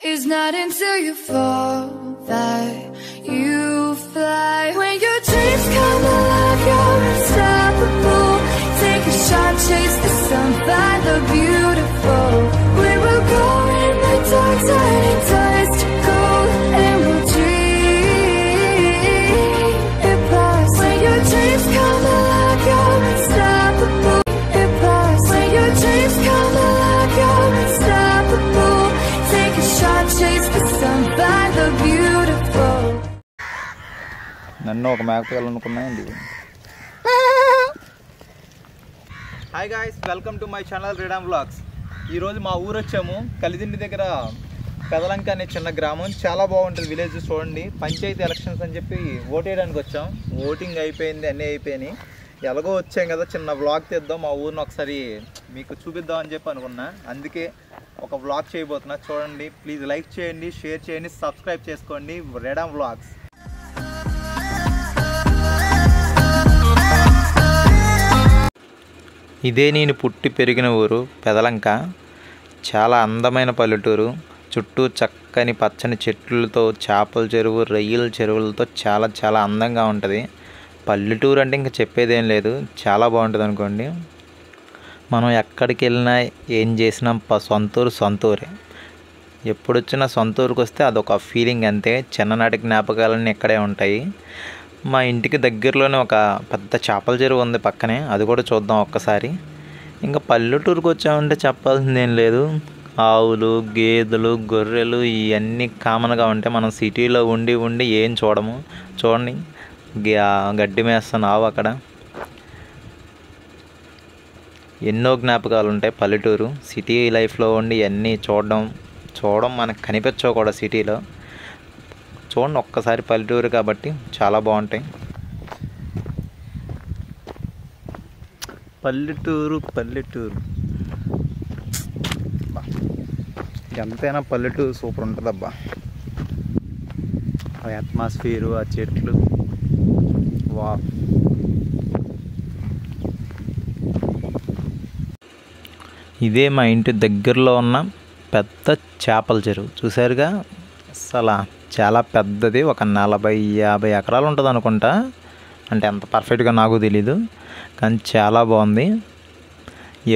It's not until you fall that you fly. When your dreams come alive, you're unstoppable. Take a shot, chase the sun, find the beautiful. We will go in the dark, turning tides to gold, and we'll dream it past. When your dreams come alive, you're unstoppable. It past. When your dreams come alive, you're unstoppable. Take a shot, chase the sun, find the beautiful. నన్ను ఒక మేకపోయాలనుకున్నాయండి. Hi guys, welcome to my channel రీడమ్ vlogs. ఈరోజు మా ఊరు వచ్చాము. కలిదిండి దగ్గర పెదలంక అనే చిన్న గ్రామం. చాలా బాగుంటుంది విలేజ్. చూడండి, పంచాయతీ ఎలక్షన్స్ అని చెప్పి ఓటేయడానికి వచ్చాం. ఓటింగ్ అయిపోయింది, అన్నీ అయిపోయినాయి. ఎలాగో వచ్చాం కదా, చిన్న వ్లాగ్ తీద్దాం, మా ఊరిని ఒకసారి మీకు చూపిద్దాం అని చెప్పి అనుకున్నా. అందుకే ఒక వ్లాగ్ చేయబోతున్నా. చూడండి, ప్లీజ్ లైక్ చేయండి, షేర్ చేయండి, సబ్స్క్రైబ్ చేసుకోండి రీడమ్ వ్లాగ్స్. ఇదే నేను పుట్టి పెరిగిన ఊరు పెదలంక. చాలా అందమైన పల్లెటూరు. చుట్టూ చక్కని పచ్చని చెట్లతో, చేపల చెరువు, రొయ్యల చెరువులతో చాలా చాలా అందంగా ఉంటుంది. పల్లెటూరు అంటే ఇంకా చెప్పేదేం లేదు, చాలా బాగుంటుంది అనుకోండి. మనం ఎక్కడికి వెళ్ళినా ఏం చేసినా సొంతూరే. ఎప్పుడు వచ్చినా సొంతూరుకు వస్తే అదొక ఫీలింగ్ అంతే. చిన్ననాటి జ్ఞాపకాలన్నీ ఇక్కడే ఉంటాయి. మా ఇంటికి దగ్గరలోనే ఒక పెద్ద చేపల చెరువు ఉంది పక్కనే, అది కూడా చూద్దాం ఒక్కసారి. ఇంకా పల్లెటూరుకు వచ్చామంటే చెప్పాల్సింది ఏం లేదు. ఆవులు, గేదెలు, గొర్రెలు ఇవన్నీ కామన్గా ఉంటాయి. మనం సిటీలో ఉండి ఉండి ఏం చూడము. చూడండి, గడ్డి మేస్తాను ఆవు అక్కడ. ఎన్నో జ్ఞాపకాలు ఉంటాయి పల్లెటూరు. సిటీ లైఫ్లో ఉండి ఇవన్నీ చూడడం మనకు కనిపించవు కూడా సిటీలో. చూడండి ఒక్కసారి, పల్లెటూరు కాబట్టి చాలా బాగుంటాయి. పల్లెటూరు ఎంతైనా పల్లెటూరు సూపర్ ఉంటుంది అబ్బా. ఆ అట్మాస్ఫియరు, ఆ చెట్లు, వా. ఇదే మా ఇంటి దగ్గరలో ఉన్న పెద్ద చేపల చెరువు. చూసారుగా, అసలు చాలా పెద్దది. ఒక 40-50 ఎకరాలు ఉంటుంది అనుకుంటా. అంటే ఎంత పర్ఫెక్ట్గా నాకు తెలీదు, కానీ చాలా బాగుంది.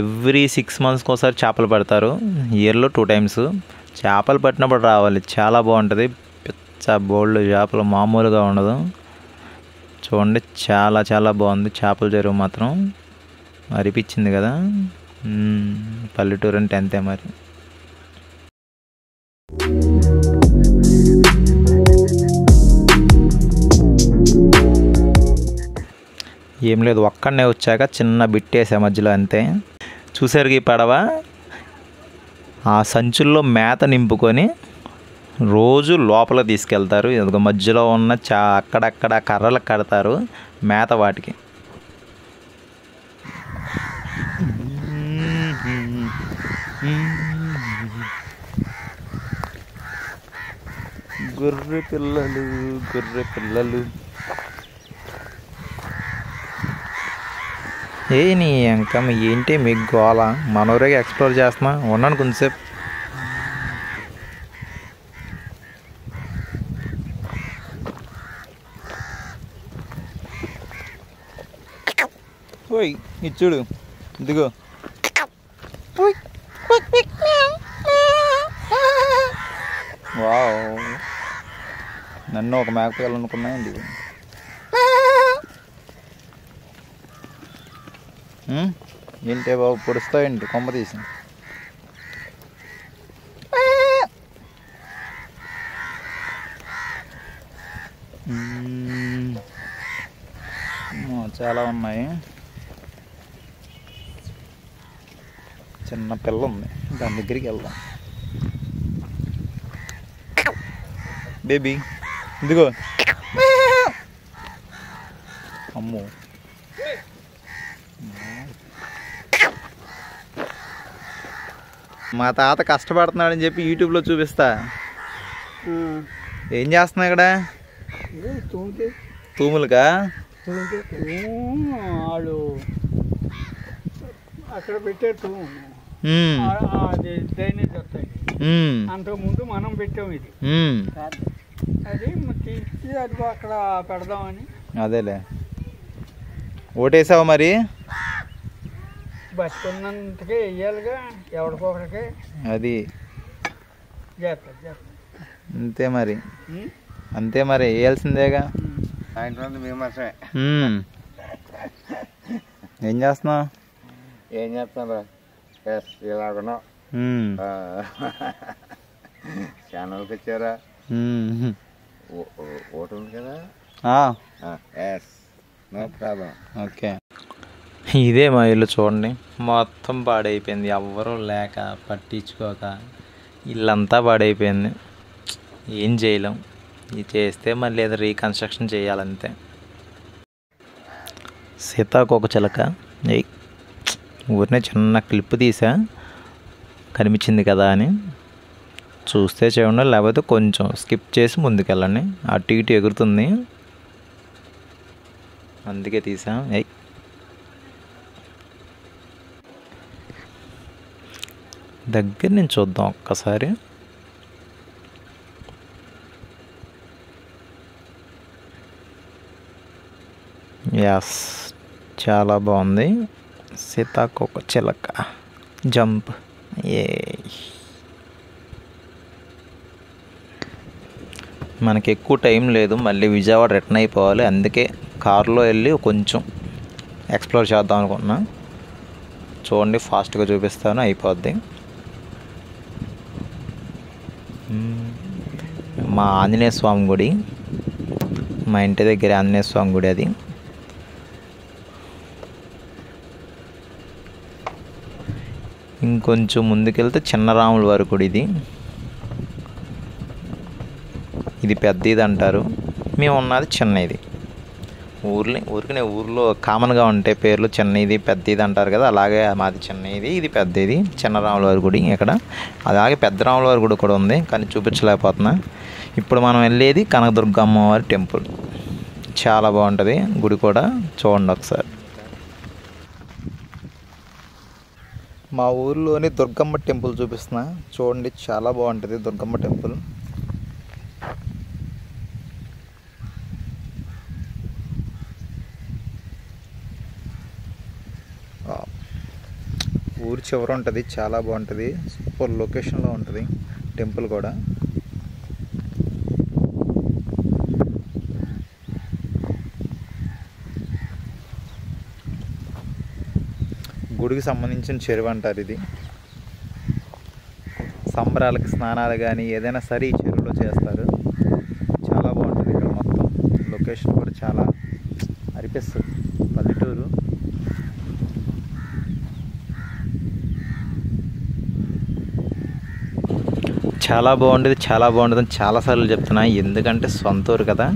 ఎవ్రీ 6 monthsకి ఒకసారి చేపలు పడతారు. ఇయర్లో 2 times. చేపలు పట్టినప్పుడు రావాలి, చాలా బాగుంటుంది. పిచ్చ బోల్డ్ చేపలు, మామూలుగా ఉండదు. చూడండి, చాలా చాలా బాగుంది చేపల చెరువు మాత్రం. అనిపించింది కదా, పల్లెటూరు అంటే అంతే మరి. ఏం లేదు, ఒక్కడనే వచ్చాక చిన్న బిట్టేసే మధ్యలో అంతే. చూసారు ఈ పడవ, ఆ సంచుల్లో మేత నింపుకొని రోజు లోపల తీసుకెళ్తారు. ఇదిగో మధ్యలో ఉన్న అక్కడక్కడ కర్రలకు కడతారు మేత వాటికి. గొర్రె పిల్లలు నీ ఇంకా ఏంటి మీ గోళ? మనోరేగా ఎక్స్ప్లోర్ చేస్తున్నా. ఉన్నాను కొంచెంసేపు. ఓయ్ ఇచ్చుడు, ఇదిగో. వావ్, నన్ను ఒక మేకపోయాలనుకున్నాయండి. ఏంటే బాబు, పొడుస్తాయండి కొమ్మ తీసి. చాలా ఉన్నాయి. చిన్న పిల్ల ఉంది, దాని దగ్గరికి వెళ్దాం. బేబీ ఇదిగో. అమ్మో, మా తాత కష్టపడుతున్నాడని చెప్పి యూట్యూబ్లో చూపిస్తా. ఏం చేస్తున్నా ఇక్కడ? తూములుగా అక్కడ పెట్టే డ్రైనేజ్ వస్తాయి. అంతకుముందు మనం పెట్టాం ఇది. అది తీసి అది అక్కడ పెడదామని. అదేలే. ఓటేసావా మరి? బతుకున్నంతకే వెయ్యాలిగా, ఎవరికొకరికి. అది చేస్తా. అంతే మరి, అంతే మరి, వేయాల్సిందేగా. ఏం చేస్తున్నావు? ఏం చేస్తాను ఇలాగనో ఛానల్కి వచ్చారా? ఓటు ఉంది కదా. No problem. ఓకే. ఇదే మా ఇల్లు చూడండి, మొత్తం పాడైపోయింది. ఎవ్వరూ లేక పట్టించుకోక ఇల్లంతా పాడైపోయింది. ఏం చేయలేం, ఇది చేస్తే మళ్ళీ ఏదో రీకన్స్ట్రక్షన్ చేయాలంతే. సీతాకోకచిలక ఊరినే చిన్న క్లిప్ తీసా, కనిపించింది కదా అని. చూస్తే చూడండి, లేకపోతే కొంచెం స్కిప్ చేసి ముందుకెళ్ళండి. అటు ఇటు ఎగురుతుంది, అందుకే తీసా. దగ్గర నుంచి చూద్దాం ఒక్కసారి. యాస్, చాలా బాగుంది. సీతాకోకచిలక జంప్. మనకి ఎక్కువ టైం లేదు, మళ్ళీ విజయవాడ రిటర్న్ అయిపోవాలి. అందుకే కారులో వెళ్ళి కొంచెం ఎక్స్ప్లోర్ చేద్దాం అనుకుంటున్నా. చూడండి, ఫాస్ట్గా చూపిస్తాను, అయిపోద్ది. మా ఆంజనేయ స్వామి గుడి, మా ఇంటి దగ్గర ఆంజనేయ స్వామి గుడి. అది ఇంకొంచెం ముందుకెళ్తే చిన్నరాముల వారి గుడి. ఇది పెద్ద ఇది అంటారు, మేము ఉన్నది చిన్న ఇది. ఊరికనే ఊర్లో కామన్గా ఉంటే పేర్లు చిన్న ఇది పెద్ద ఇది అంటారు కదా, అలాగే మాది చిన్న ఇది, ఇది పెద్ద ఇది. చిన్నరాముల వారి గుడి ఇక్కడ, అలాగే పెద్ద రాముల వారి గుడి కూడా ఉంది, కానీ చూపించలేకపోతున్నా. ఇప్పుడు మనం వెళ్ళేది కనకదుర్గమ్మ వారి టెంపుల్. చాలా బాగుంటుంది గుడి కూడా, చూడండి ఒకసారి. మా ఊర్లోని దుర్గమ్మ టెంపుల్ చూపిస్తున్నా, చూడండి, చాలా బాగుంటుంది దుర్గమ్మ టెంపుల్. ఊరి చివర ఉంటుంది, చాలా బాగుంటుంది. సూపర్ లొకేషన్లో ఉంటుంది టెంపుల్ కూడా. గుడికి సంబంధించిన చెరువు అంటారు ఇది. సంబరాలకి స్నానాలు కానీ ఏదైనా సరే ఈ చెరువులో చేస్తారు. చాలా బాగుంటుంది ఇక్కడ మొత్తం. లొకేషన్ కూడా చాలా అనిపిస్తుంది, పల్లెటూరు. చాలా బాగుంటుంది, చాలా బాగుంటుంది. చాలాసార్లు చెప్తున్నా, ఎందుకంటే సొంత ఊరు కదా,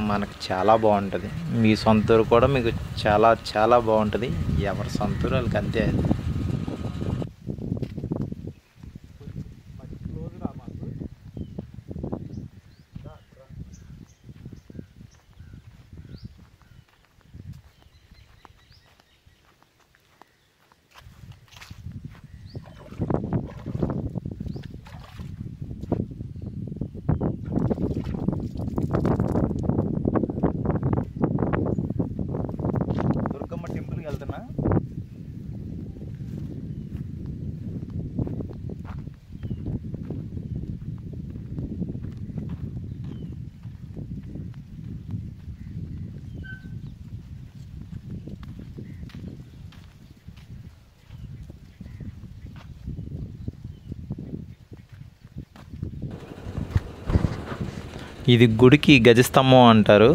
మనకు చాలా బాగుంటుంది. మీ సొంత ఊరు కూడా మీకు చాలా చాలా బాగుంటుంది. ఎవరి సొంత ఊరు వాళ్ళకి అంతే. వెళ్తున్నా. ఇది గుడికి గజస్తంభం అంటారు.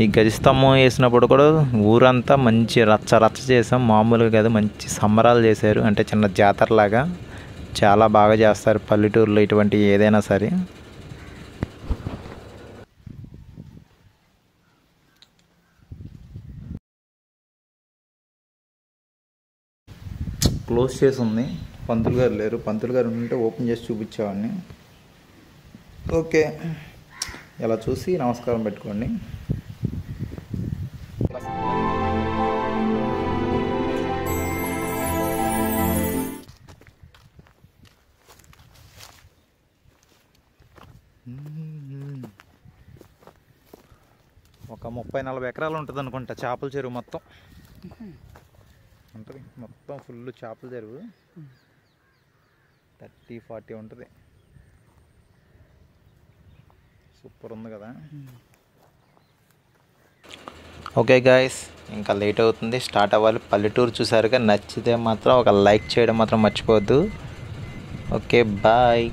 ఈ గజస్తంభం వేసినప్పుడు కూడా ఊరంతా మంచి రచ్చ రచ్చ చేసాం. మామూలుగా కాదు, మంచి సంబరాలు చేశారు. అంటే చిన్న జాతరలాగా చాలా బాగా చేస్తారు పల్లెటూరులో ఇటువంటి ఏదైనా సరే. క్లోజ్ చేసి ఉంది, పంతులు గారు లేరు. పంతులు గారు ఉంటే ఓపెన్ చేసి చూపించేవాడిని. ఓకే, ఇలా చూసి నమస్కారం పెట్టుకోండి. ఒక 30-40 ఎకరాలు ఉంటుంది అనుకుంటా చేపల చెరువు మొత్తం. ఉంటుంది మొత్తం ఫుల్ చేపల చెరువు. 30-40 ఉంటుంది. సూపర్ ఉంది కదా. ఓకే గాయస్, ఇంకా లేట్ అవుతుంది, స్టార్ట్ అవ్వాలి. పల్లెటూరు చూసారుగా, నచ్చితే మాత్రం ఒక లైక్ చేయడం మాత్రం మర్చిపోవద్దు. Okay bye.